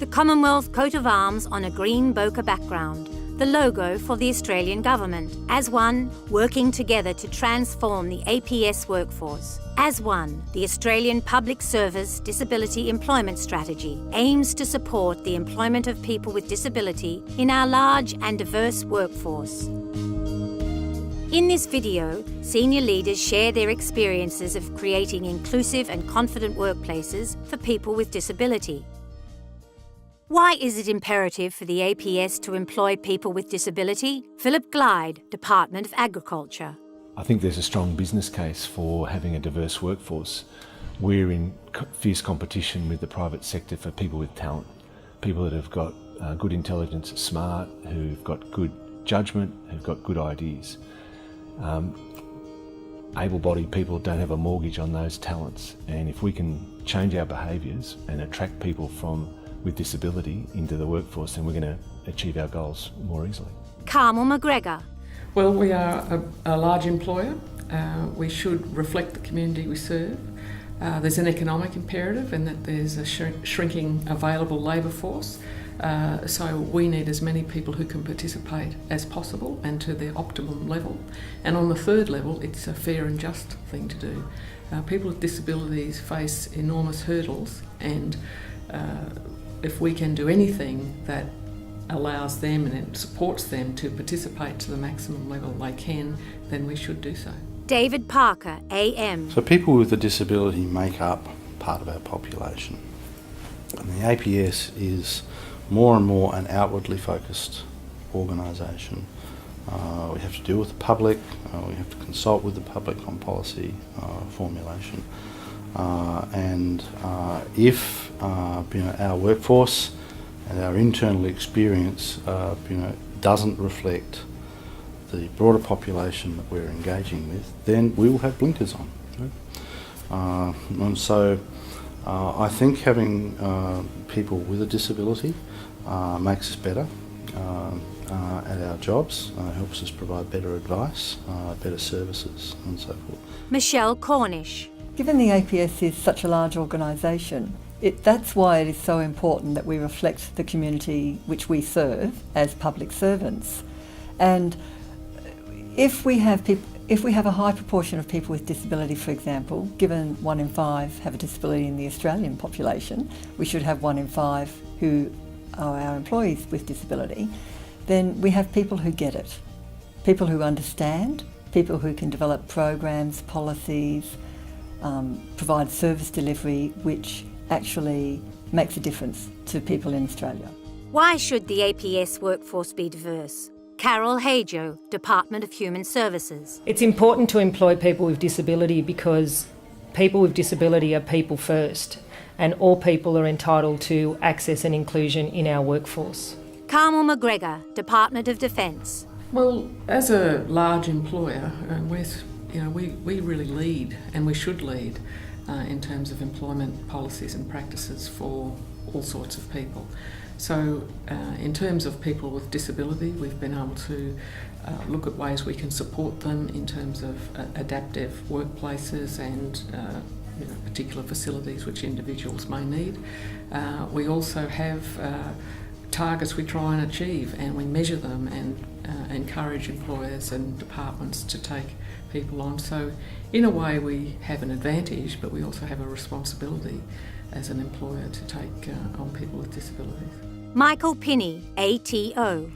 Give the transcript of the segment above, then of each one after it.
The Commonwealth coat of arms on a green bokeh background, the logo for the Australian government. As one, working together to transform the APS workforce. As one, the Australian Public Service Disability Employment Strategy aims to support the employment of people with disability in our large and diverse workforce. In this video, senior leaders share their experiences of creating inclusive and confident workplaces for people with disability. Why is it imperative for the APS to employ people with disability? Philip Glyde, Department of Agriculture. I think there's a strong business case for having a diverse workforce. We're in fierce competition with the private sector for people with talent, people that have got good intelligence, smart, who've got good judgment, who've got good ideas. Able-bodied people don't have a mortgage on those talents, and if we can change our behaviours and attract people with disability into the workforce, then we're going to achieve our goals more easily. Carmel McGregor. Well, we are a large employer. We should reflect the community we serve. There's an economic imperative in that there's a shrinking available labour force. So we need as many people who can participate as possible and to their optimum level. And on the third level, it's a fair and just thing to do. People with disabilities face enormous hurdles, and if we can do anything that allows them and it supports them to participate to the maximum level they can, then we should do so. David Parker, AM. So people with a disability make up part of our population. And the APS is more and more an outwardly focused organisation. We have to deal with the public, we have to consult with the public on policy formulation. If our workforce and our internal experience doesn't reflect the broader population that we're engaging with, then we will have blinkers on. And so I think having people with a disability makes us better at our jobs, helps us provide better advice, better services and so forth. Michelle Cornish. Given the APS is such a large organisation, that's why it is so important that we reflect the community which we serve as public servants. And if we have a high proportion of people with disability, for example, given 1 in 5 have a disability in the Australian population, we should have 1 in 5 who are our employees with disability, then we have people who get it, people who understand, people who can develop programs, policies, provide service delivery which actually makes a difference to people in Australia. Why should the APS workforce be diverse? Carol Hajo, Department of Human Services. It's important to employ people with disability because people with disability are people first, and all people are entitled to access and inclusion in our workforce. Carmel McGregor, Department of Defence. Well, as a large employer, we really lead, and we should lead in terms of employment policies and practices for all sorts of people. So in terms of people with disability, we've been able to look at ways we can support them in terms of adaptive workplaces and particular facilities which individuals may need. We also have targets we try and achieve, and we measure them and encourage employers and departments to take people on. So in a way we have an advantage, but we also have a responsibility as an employer to take on people with disabilities. Michael Pinney, ATO.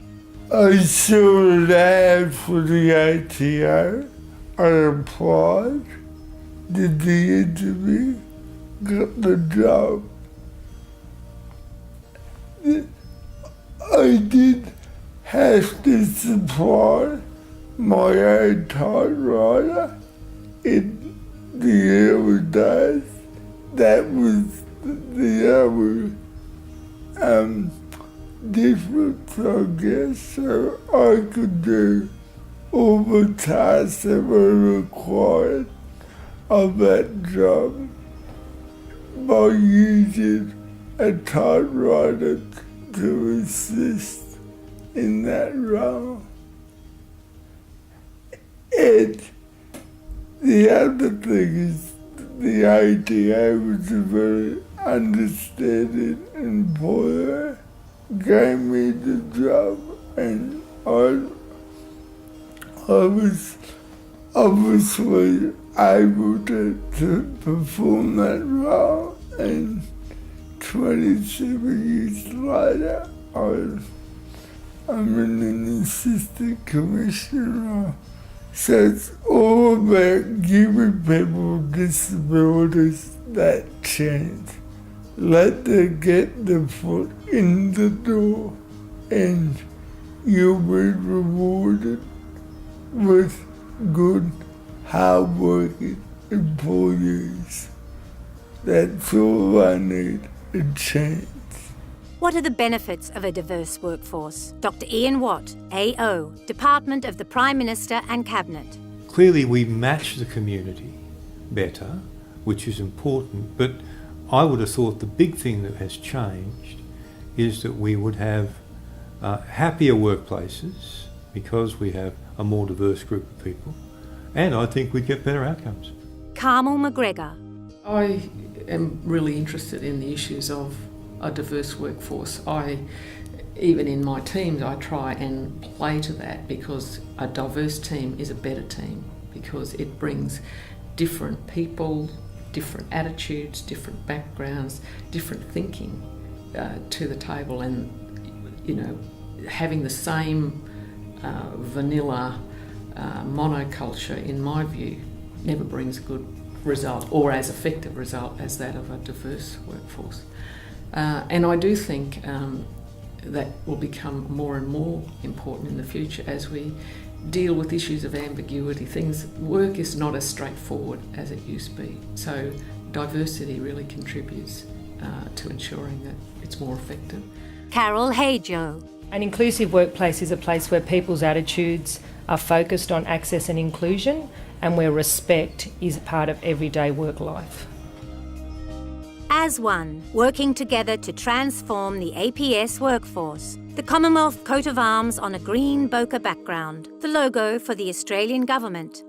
I saw an ad for the ATO. I applied, did the interview, got the job. I did have to supply my own typewriter in the early days. That was the only difference, I guess, so I could do all the tasks that were required of that job by using a typewriter to assist in that role. And the other thing is the ADA was a very understanding employer gave me the job, and I was obviously able to perform that role, and 27 years later I'm in an assistant commissioner. So it's all about giving people with disabilities that chance. Let them get the foot in the door, and you'll be rewarded with good, hard-working employees. That's all I need, a chance. What are the benefits of a diverse workforce? Dr. Ian Watt, AO, Department of the Prime Minister and Cabinet. Clearly we match the community better, which is important, but I would have thought the big thing that has changed is that we would have happier workplaces because we have a more diverse group of people, and I think we'd get better outcomes. Carmel McGregor. I am really interested in the issues of a diverse workforce. Even in my teams, I try and play to that, because a diverse team is a better team, because it brings different people, different attitudes, different backgrounds, different thinking to the table, and having the same vanilla monoculture, in my view, never brings a good result or as effective result as that of a diverse workforce. And I do think that will become more and more important in the future as we deal with issues of ambiguity. Work is not as straightforward as it used to be. So diversity really contributes to ensuring that it's more effective. Carol Hajo. An inclusive workplace is a place where people's attitudes are focused on access and inclusion, and where respect is part of everyday work life. As one, working together to transform the APS workforce. The Commonwealth coat of arms on a green bokeh background, the logo for the Australian Government.